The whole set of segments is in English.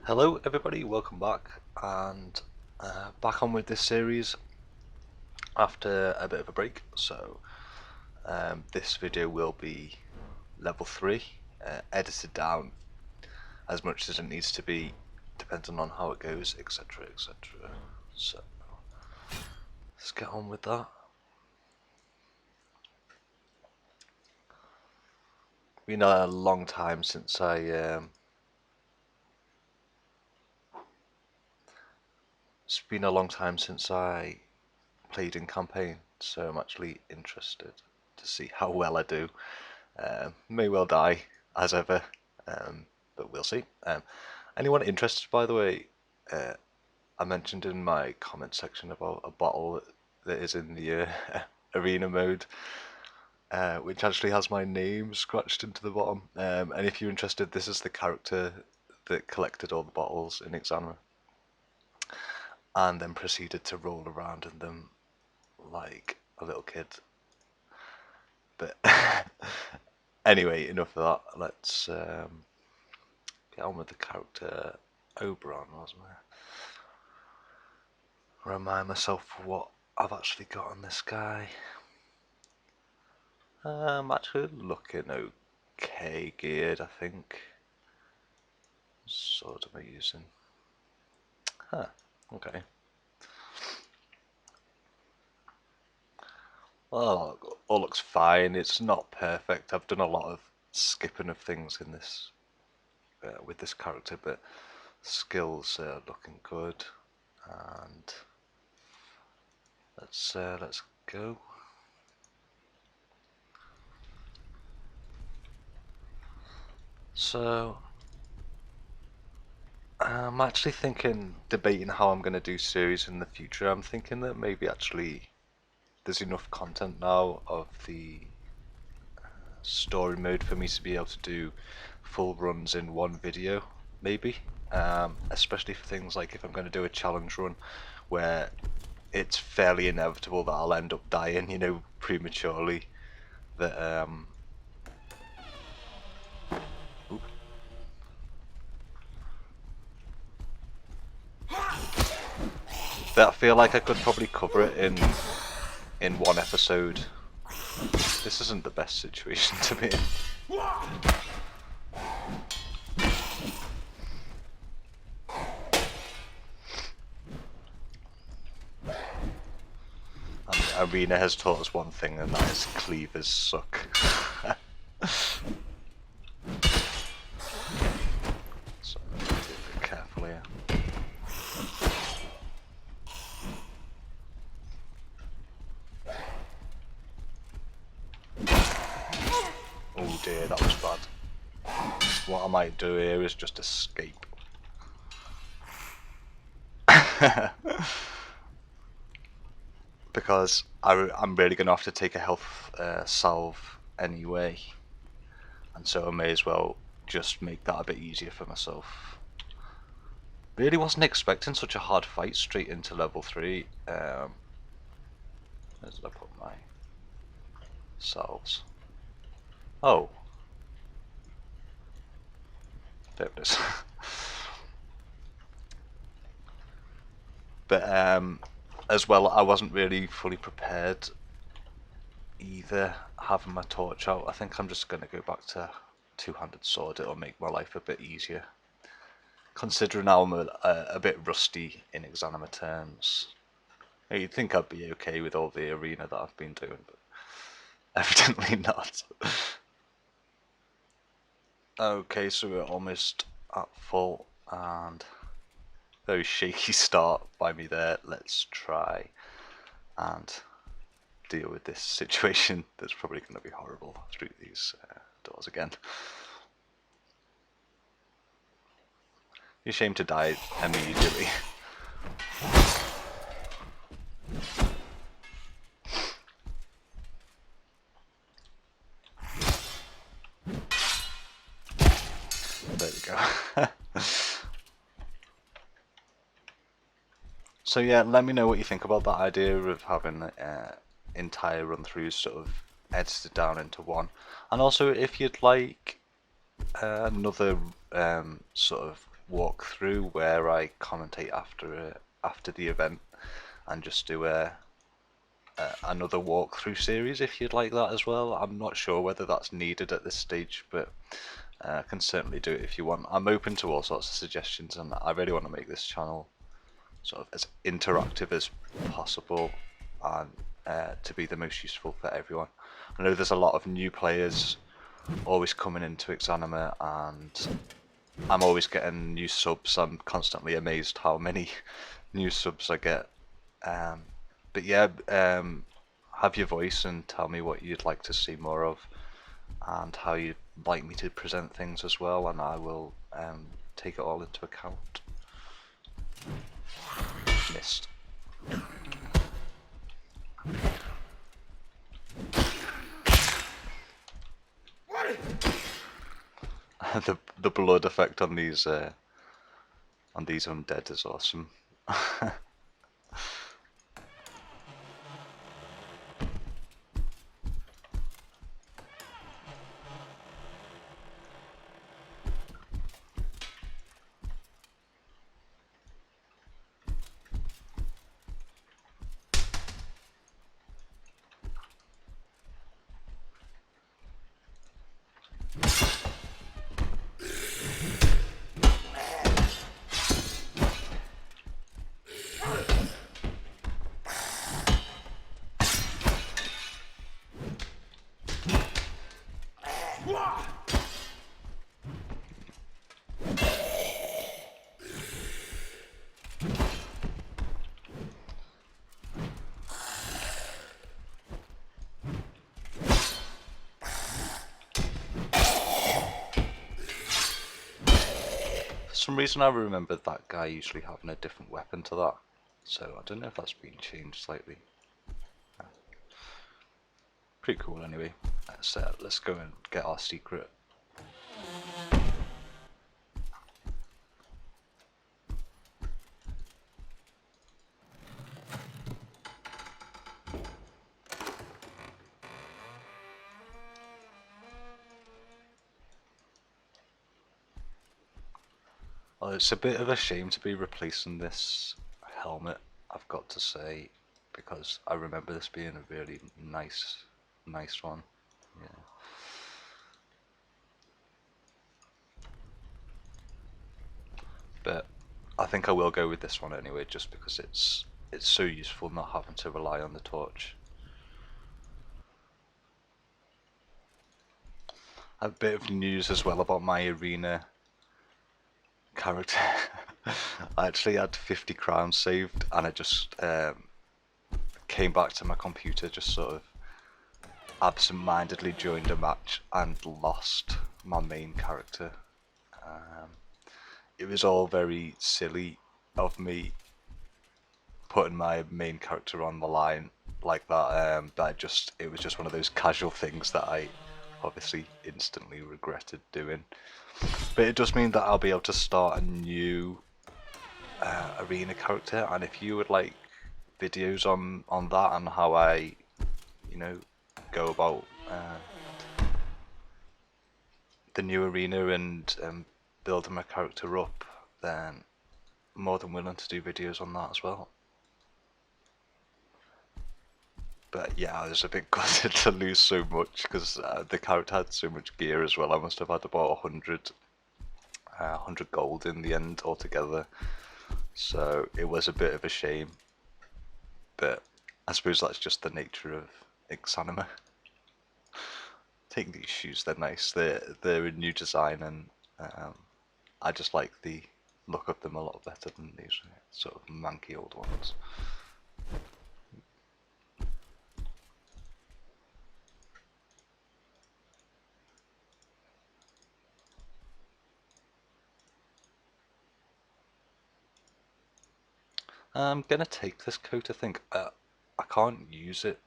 Hello everybody, welcome back, and back on with this series after a bit of a break. So this video will be level 3, edited down as much as it needs to be, depending on how it goes, etc, etc. So let's get on with that. Been a long time since it's been a long time since I played in campaign, so I'm actually interested to see how well I do. May well die, as ever, but we'll see. Anyone interested, by the way, I mentioned in my comment section about a bottle that is in the arena mode, which actually has my name scratched into the bottom. And if you're interested, this is the character that collected all the bottles in Exanima and then proceeded to roll around in them like a little kid. But anyway, enough of that. Let's get on with the character Oberon, wasn't it? Remind myself what I've actually got on this guy. I'm actually looking okay geared, I think. What sword am I using? Huh, okay. Well, all looks fine. It's not perfect. I've done a lot of skipping of things in this with this character, but skills are looking good. And let's go. So I'm actually debating how I'm going to do series in the future. I'm thinking that maybe actually there's enough content now of the story mode for me to be able to do full runs in one video, maybe. Especially for things like if I'm going to do a challenge run where it's fairly inevitable that I'll end up dying, prematurely. That that I feel like I could probably cover it in one episode. This isn't the best situation to be in. Arena has taught us one thing, and that is cleavers suck. So, be careful here. Oh dear, that was bad. What I might do here is just escape. Because I'm really going to have to take a health salve anyway, and so I may as well just make that a bit easier for myself. Really wasn't expecting such a hard fight straight into level 3. Where did I put my salves? Oh, there it is. But as well, I wasn't really fully prepared either, having my torch out. I think I'm just going to go back to two-handed sword. It'll make my life a bit easier, considering I'm a bit rusty in Exanima terms. You'd think I'd be okay with all the arena that I've been doing, but evidently not. Okay, so we're almost at full, and very shaky start by me there. Let's try and deal with this situation that's probably going to be horrible through these doors again. You're ashamed to die immediately. There we go. So yeah, let me know what you think about that idea of having entire run-throughs sort of edited down into one, and also if you'd like another sort of walkthrough where I commentate after the event and just do another walkthrough series if you'd like that as well. I'm not sure whether that's needed at this stage, but I can certainly do it if you want. I'm open to all sorts of suggestions, and I really want to make this channel sort of as interactive as possible and to be the most useful for everyone. I know there's a lot of new players always coming into Exanima, and I'm always getting new subs. I'm constantly amazed how many new subs I get. But yeah, have your voice and tell me what you'd like to see more of and how you'd like me to present things as well, and I will take it all into account. Missed. The blood effect on these undead is awesome. For some reason I remembered that guy usually having a different weapon to that, so I don't know if that's been changed slightly. Pretty cool anyway. Let's go and get our secret. Well, it's a bit of a shame to be replacing this helmet, I've got to say, because I remember this being a really nice one. Yeah. But I think I will go with this one anyway, just because it's so useful not having to rely on the torch. A bit of news as well about my arena character. I actually had 50 crowns saved, and I just came back to my computer, just sort of absent-mindedly joined a match and lost my main character. It was all very silly of me putting my main character on the line like that. It was just one of those casual things that I obviously instantly regretted doing. But it does mean that I'll be able to start a new arena character, and if you would like videos on that and how I, go about the new arena and building my character up, then I'm more than willing to do videos on that as well. But yeah, I was a bit gutted to lose so much because the character had so much gear as well. I must have had about 100 gold in the end altogether. So it was a bit of a shame. But I suppose that's just the nature of Exanima. Take these shoes, they're nice. They're a new design, and I just like the look of them a lot better than these sort of manky old ones. I'm gonna take this coat, I think. I can't use it,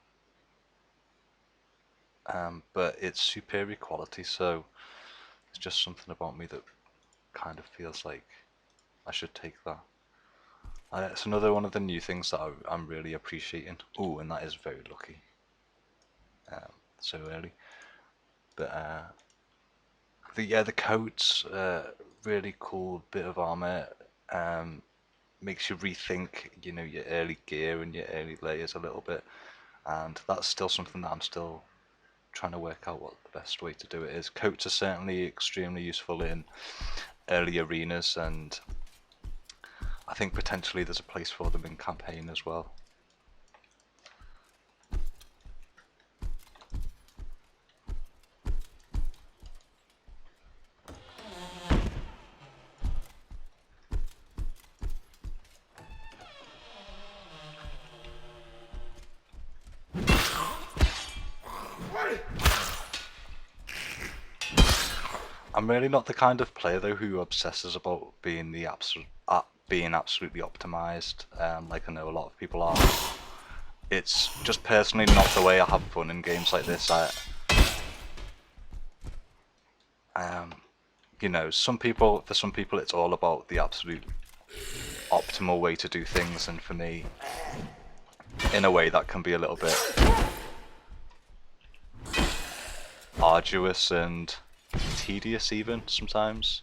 but it's superior quality, so it's just something about me that kind of feels like I should take that. And it's another one of the new things that I'm really appreciating. Oh, and that is very lucky. So early. But yeah, the coats really cool bit of armor. Makes you rethink, your early gear and your early layers a little bit, and that's still something that I'm still trying to work out what the best way to do it is. Coats are certainly extremely useful in early arenas, and I think potentially there's a place for them in campaign as well. I'm really not the kind of player though who obsesses about being being absolutely optimized, like I know a lot of people are. It's just personally not the way I have fun in games like this. For some people it's all about the absolute optimal way to do things, and for me, in a way, that can be a little bit arduous and tedious even sometimes.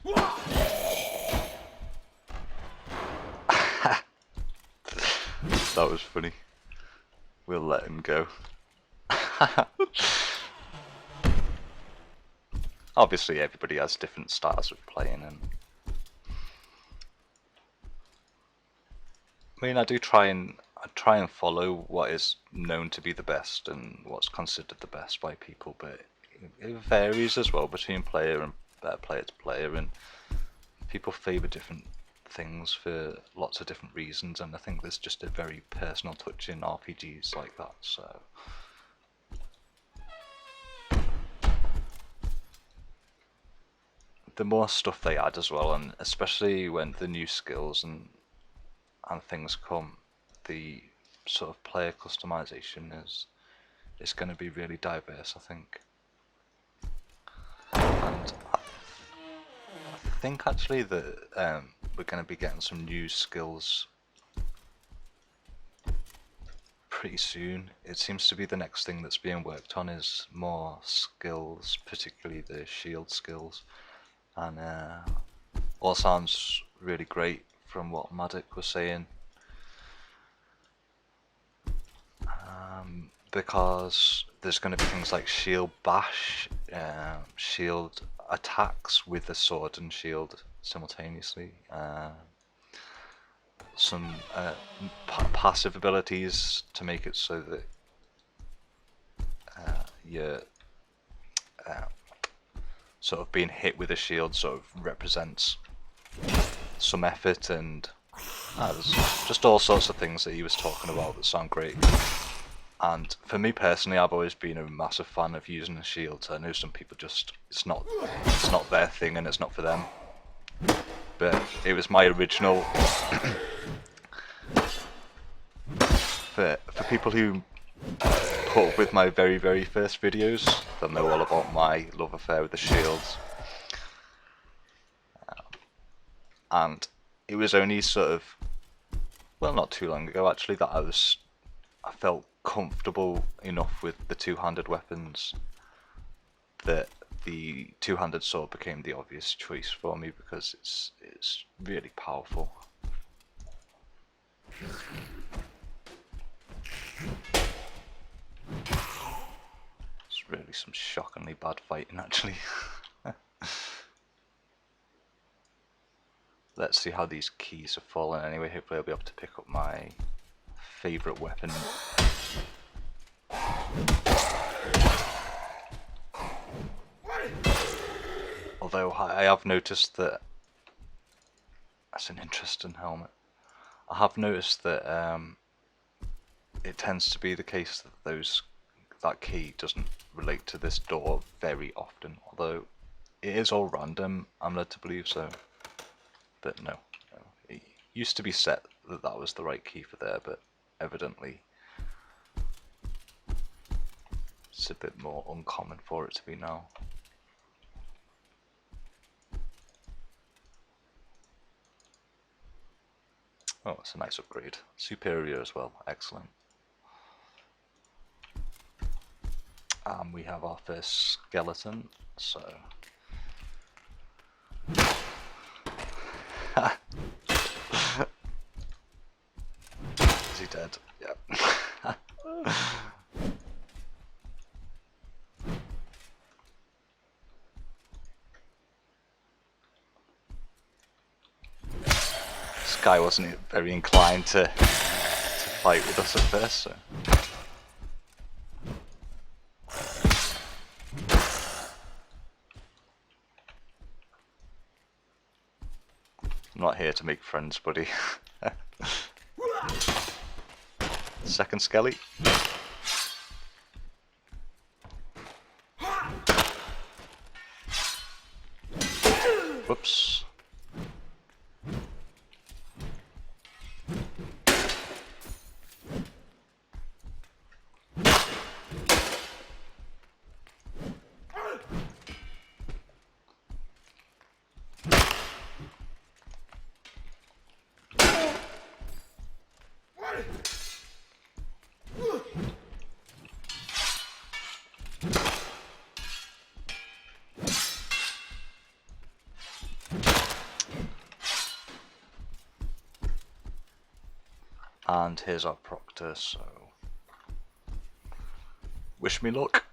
That was funny. We'll let him go. Obviously everybody has different styles of playing, and I mean I try and follow what is known to be the best and what's considered the best by people, but it varies as well between player to player, and people favour different things for lots of different reasons, and I think there's just a very personal touch in RPGs like that, so the more stuff they add as well, and especially when the new skills and things come, the sort of player customization is going to be really diverse, I think. And I think actually that we're going to be getting some new skills pretty soon. It seems to be the next thing that's being worked on is more skills, particularly the shield skills, and all sounds really great from what Madik was saying. Because there's going to be things like shield bash, shield attacks with the sword and shield simultaneously, some passive abilities to make it so that you're sort of being hit with a shield sort of represents some effort, and there's just all sorts of things that he was talking about that sound great. And for me personally, I've always been a massive fan of using a shield. I know some people it's not their thing and it's not for them. But it was my original. for people who put up with my very, very first videos, they'll know all about my love affair with the shields. And it was only sort of, well, not too long ago actually, that I felt comfortable enough with the two-handed weapons that the two-handed sword became the obvious choice for me, because it's really powerful. It's really some shockingly bad fighting actually. Let's see how these keys have fallen anyway. Hopefully I'll be able to pick up my favourite weapon. Although I have noticed that that's an interesting helmet. I have noticed that it tends to be the case that that key doesn't relate to this door very often, although it is all random, I'm led to believe so. But no, it used to be set that that was the right key for there, but evidently it's a bit more uncommon for it to be now. Oh, it's a nice upgrade. Superior as well, excellent. We have our first skeleton, so Is he dead? Yep. This guy wasn't very inclined to fight with us at first, so. I'm not here to make friends, buddy. Second skelly. Whoops. And here's our proctor, so wish me luck.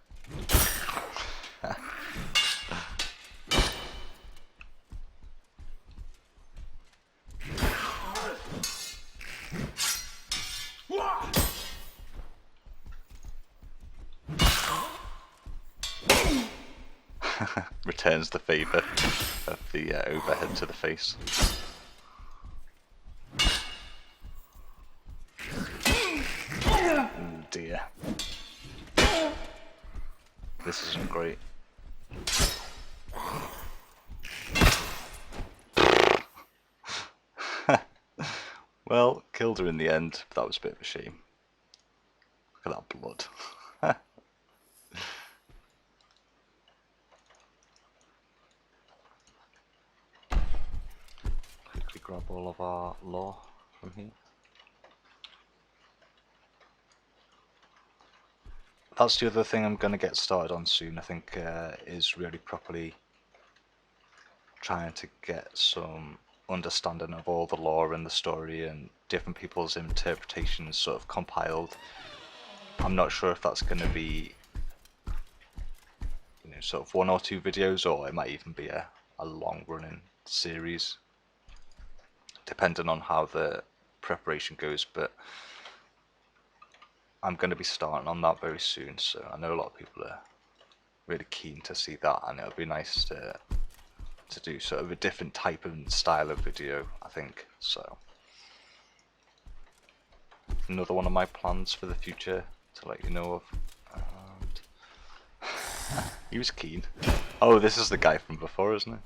Returns the favour of the overhead to the face. Oh dear. This isn't great. Well, killed her in the end, but that was a bit of a shame. Look at that blood. Quickly grab all of our lore from here. That's the other thing I'm going to get started on soon, I think, is really properly trying to get some understanding of all the lore and the story and different people's interpretations sort of compiled. I'm not sure if that's going to be, you know, sort of 1 or 2 videos, or it might even be a long running series, depending on how the preparation goes, but I'm going to be starting on that very soon, so I know a lot of people are really keen to see that, and it'll be nice to do sort of a different type and style of video, I think. So another one of my plans for the future to let you know of. And he was keen. Oh, this is the guy from before, isn't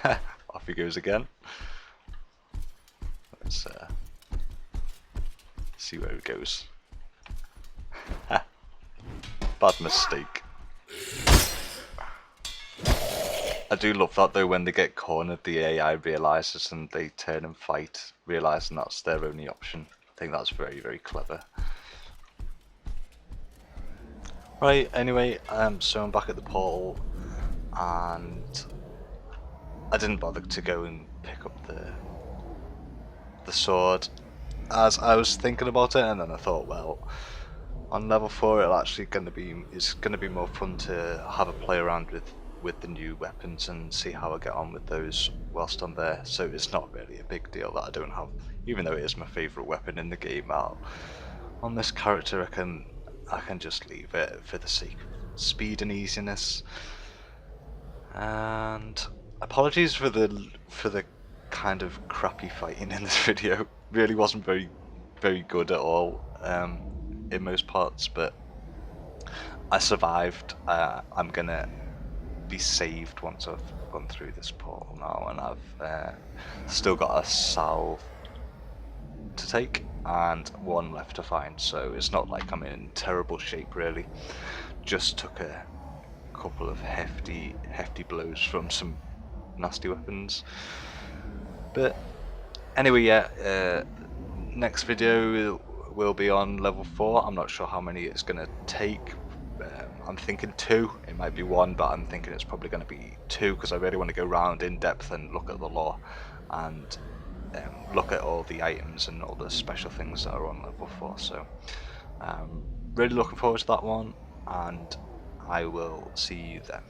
it? Off he goes again. Let's see where he goes. Bad mistake. I do love that though, when they get cornered, the AI realises and they turn and fight, realising that's their only option. I think that's very, very clever. Right, anyway, so I'm back at the portal, and I didn't bother to go and pick up the sword, as I was thinking about it, and then I thought, well, on level 4 it's gonna be more fun to have a play around with the new weapons and see how I get on with those whilst I'm there. So it's not really a big deal that I don't have, even though it is my favourite weapon in the game. On this character I can just leave it for the sake of speed and easiness. And apologies for the kind of crappy fighting in this video. Really wasn't very good at all in most parts, but I survived. I'm gonna be saved once I've gone through this portal now, and I've still got a salve to take and 1 left to find, so it's not like I'm in terrible shape really. Just took a couple of hefty blows from some nasty weapons, but anyway, yeah, next video will be on level 4. I'm not sure how many it's gonna take. I'm thinking 2. It might be 1, but I'm thinking it's probably going to be 2 because I really want to go round in depth and look at the lore and look at all the items and all the special things that are on level 4. So really looking forward to that one, and I will see you then.